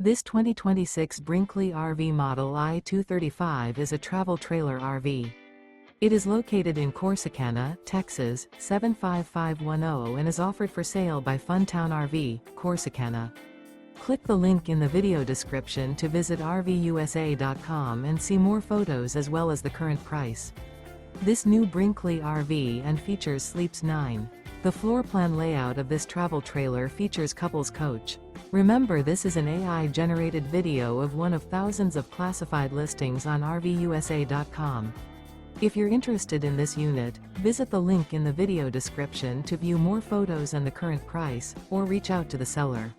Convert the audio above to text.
This 2026 Brinkley RV Model I 235 is a travel trailer RV. It is located in Corsicana, Texas, 75510 and is offered for sale by Funtown RV, Corsicana. Click the link in the video description to visit RVUSA.com and see more photos as well as the current price. This new Brinkley RV and features Sleeps 9. The floor plan layout of this travel trailer features couples coach. Remember, this is an AI-generated video of one of thousands of classified listings on RVUSA.com. If you're interested in this unit, visit the link in the video description to view more photos and the current price, or reach out to the seller.